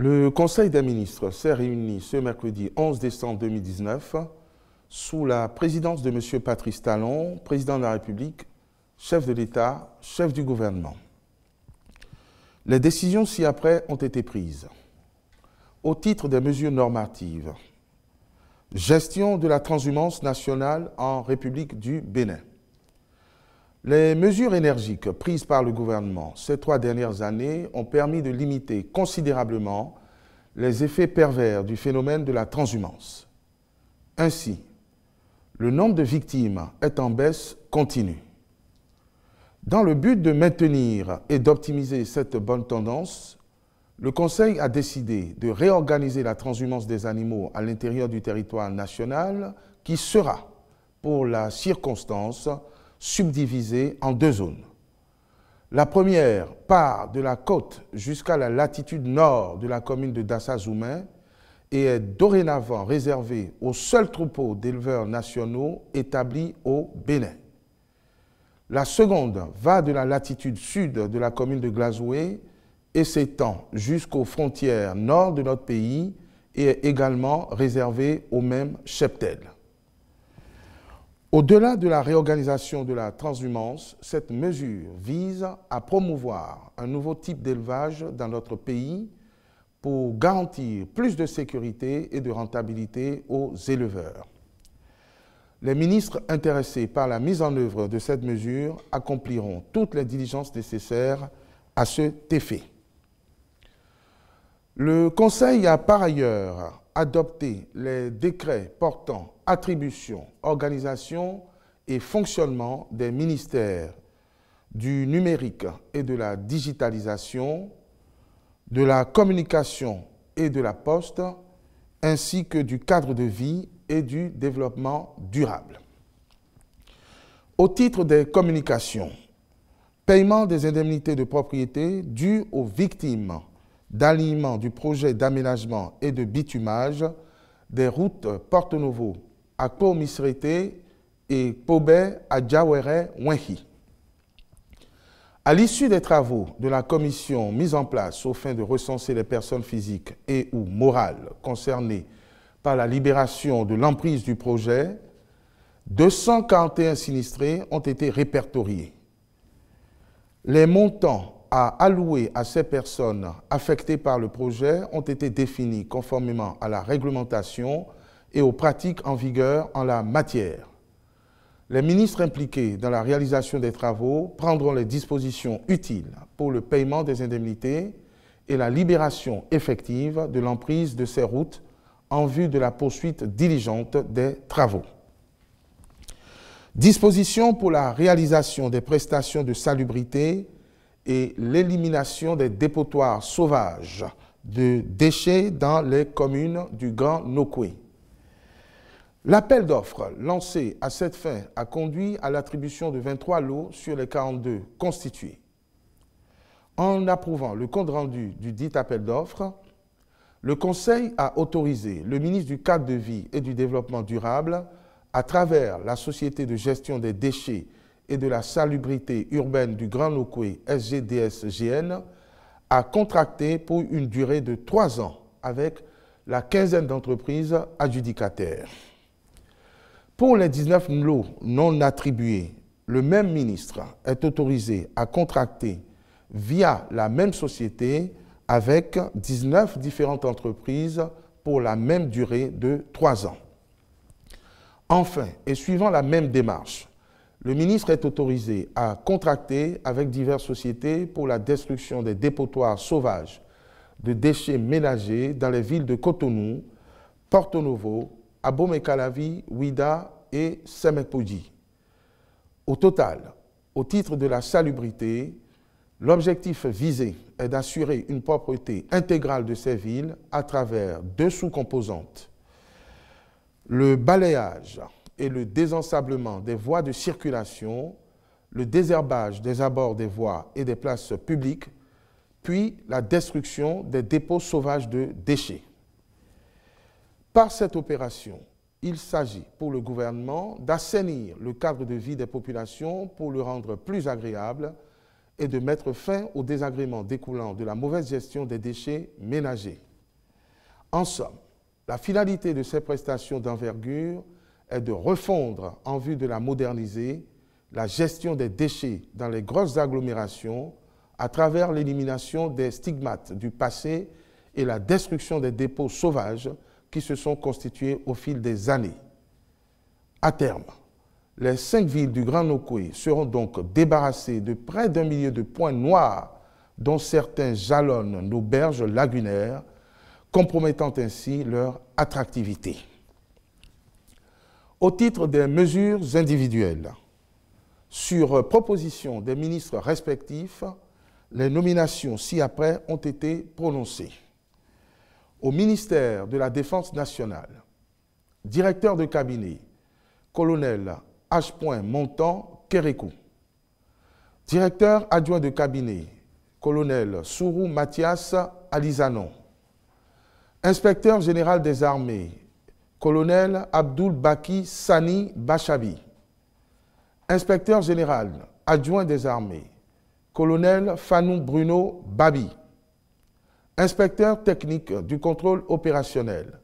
Le Conseil des ministres s'est réuni ce mercredi 11 décembre 2019 sous la présidence de M. Patrice Talon, président de la République, chef de l'État, chef du gouvernement. Les décisions ci-après ont été prises. Au titre des mesures normatives, gestion de la transhumance nationale en République du Bénin. Les mesures énergiques prises par le gouvernement ces 3 dernières années ont permis de limiter considérablement les effets pervers du phénomène de la transhumance. Ainsi, le nombre de victimes est en baisse continue. Dans le but de maintenir et d'optimiser cette bonne tendance, le Conseil a décidé de réorganiser la transhumance des animaux à l'intérieur du territoire national qui sera, pour la circonstance, subdivisée en 2 zones. La première part de la côte jusqu'à la latitude nord de la commune de Dassa-Zoumé et est dorénavant réservée aux seuls troupeaux d'éleveurs nationaux établis au Bénin. La seconde va de la latitude sud de la commune de Glazoué et s'étend jusqu'aux frontières nord de notre pays et est également réservée au même cheptel. Au-delà de la réorganisation de la transhumance, cette mesure vise à promouvoir un nouveau type d'élevage dans notre pays pour garantir plus de sécurité et de rentabilité aux éleveurs. Les ministres intéressés par la mise en œuvre de cette mesure accompliront toutes les diligences nécessaires à cet effet. Le Conseil a par ailleurs adopté les décrets portant attribution, organisation et fonctionnement des ministères du numérique et de la digitalisation, de la communication et de la poste, ainsi que du cadre de vie et du développement durable. Au titre des communications, paiement des indemnités de propriété dues aux victimes d'alignement du projet d'aménagement et de bitumage des routes Porto Novo à Kpo-Misrété et Pobé à Diawéré-Wenhi. À l'issue des travaux de la commission mise en place aux fins de recenser les personnes physiques et ou morales concernées par la libération de l'emprise du projet, 241 sinistrés ont été répertoriés. Les montants à allouer à ces personnes affectées par le projet ont été définis conformément à la réglementation et aux pratiques en vigueur en la matière. Les ministres impliqués dans la réalisation des travaux prendront les dispositions utiles pour le paiement des indemnités et la libération effective de l'emprise de ces routes en vue de la poursuite diligente des travaux. Dispositions pour la réalisation des prestations de salubrité et l'élimination des dépotoirs sauvages de déchets dans les communes du Grand Nokoué. L'appel d'offres lancé à cette fin a conduit à l'attribution de 23 lots sur les 42 constitués. En approuvant le compte-rendu du dit appel d'offres, le Conseil a autorisé le ministre du Cadre de vie et du Développement durable, à travers la Société de gestion des déchets et de la salubrité urbaine du Grand Nokoué SGDS-GN, à contracter pour une durée de 3 ans avec la quinzaine d'entreprises adjudicataires. Pour les 19 lots non attribués, le même ministre est autorisé à contracter via la même société avec 19 différentes entreprises pour la même durée de 3 ans. Enfin, et suivant la même démarche, le ministre est autorisé à contracter avec diverses sociétés pour la destruction des dépotoirs sauvages de déchets ménagers dans les villes de Cotonou, Porto Novo, Abomey-Calavi, Ouida et Semek-Podji. Au total, au titre de la salubrité, l'objectif visé est d'assurer une propreté intégrale de ces villes à travers 2 sous-composantes. Le balayage et le désensablement des voies de circulation, le désherbage des abords des voies et des places publiques, puis la destruction des dépôts sauvages de déchets. Par cette opération, il s'agit pour le gouvernement d'assainir le cadre de vie des populations pour le rendre plus agréable et de mettre fin aux désagréments découlant de la mauvaise gestion des déchets ménagers. En somme, la finalité de ces prestations d'envergure est de refondre, en vue de la moderniser, la gestion des déchets dans les grosses agglomérations à travers l'élimination des stigmates du passé et la destruction des dépôts sauvages qui se sont constitués au fil des années. À terme, les 5 villes du Grand Nokoué seront donc débarrassées de près d'1 millier de points noirs dont certains jalonnent nos berges lagunaires, compromettant ainsi leur attractivité. Au titre des mesures individuelles, sur proposition des ministres respectifs, les nominations ci-après ont été prononcées. Au ministère de la Défense nationale, directeur de cabinet, colonel H. Montan Kérékou. Directeur adjoint de cabinet, colonel Sourou Mathias Alizanon. Inspecteur général des armées, colonel Abdoul Baki Sani Bachabi. Inspecteur général adjoint des armées, colonel Fanou Bruno Babi. Inspecteur technique du contrôle opérationnel,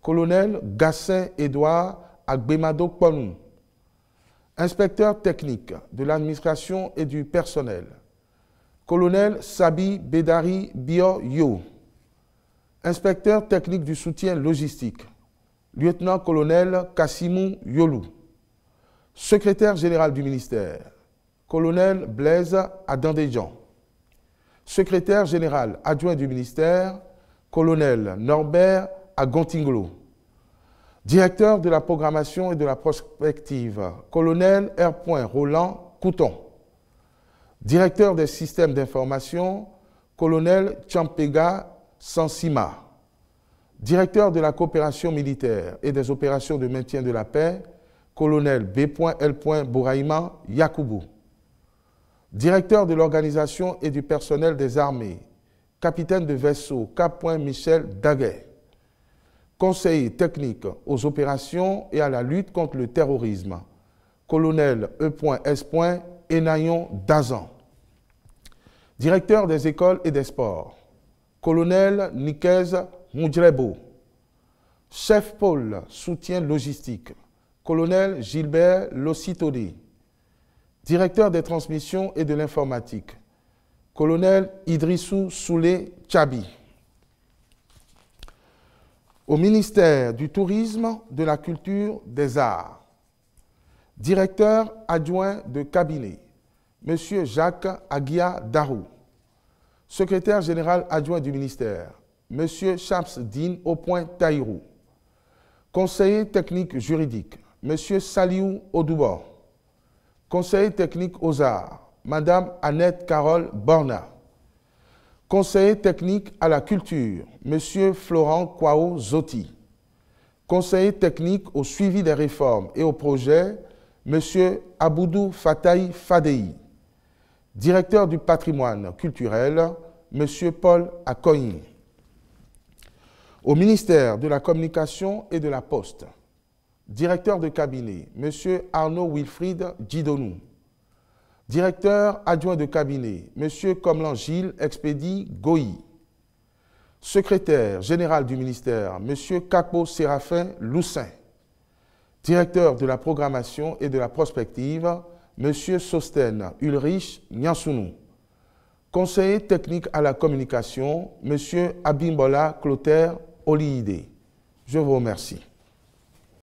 colonel Gassin Édouard Agbemado Kponou. Inspecteur technique de l'administration et du personnel, colonel Sabi Bedari Bio Yo. Inspecteur technique du soutien logistique, lieutenant-colonel Kassimou Yolou. Secrétaire général du ministère, colonel Blaise Adandéjan. Secrétaire général adjoint du ministère, colonel Norbert Agontinglo. Directeur de la programmation et de la prospective, colonel R. Roland Couton. Directeur des systèmes d'information, colonel Champega Sansima. Directeur de la coopération militaire et des opérations de maintien de la paix, colonel B.L. Bouraïma Yakoubou. Directeur de l'organisation et du personnel des armées, capitaine de vaisseau K. Michel Daguet. Conseiller technique aux opérations et à la lutte contre le terrorisme, colonel E.S. Enayon Dazan. Directeur des écoles et des sports, colonel Nikez Moudjrebo. Chef pôle soutien logistique, colonel Gilbert Lossitodi. Directeur des transmissions et de l'informatique, colonel Idrissou Soulé Tchabi. Au ministère du Tourisme, de la Culture, des Arts, directeur adjoint de cabinet, M. Jacques Aguia Darou. Secrétaire général adjoint du ministère, M. Shamsdin Taïrou. Conseiller technique juridique, M. Saliou Odoubo. Conseiller technique aux arts, Mme Annette Carole Borna. Conseiller technique à la culture, M. Florent Kwao Zoti. Conseiller technique au suivi des réformes et aux projets, M. Aboudou Fataï Fadei. Directeur du patrimoine culturel, M. Paul Akoyi. Au ministère de la Communication et de la Poste, directeur de cabinet, M. Arnaud Wilfried Djidonou. Directeur adjoint de cabinet, M. Comlan Gilles Expédie Goyi. Secrétaire général du ministère, M. Kakpo Séraphin Loussin. Directeur de la programmation et de la prospective, M. Sosten Ulrich Nyansounou. Conseiller technique à la communication, M. Abimbola Clotaire Oliide. Je vous remercie.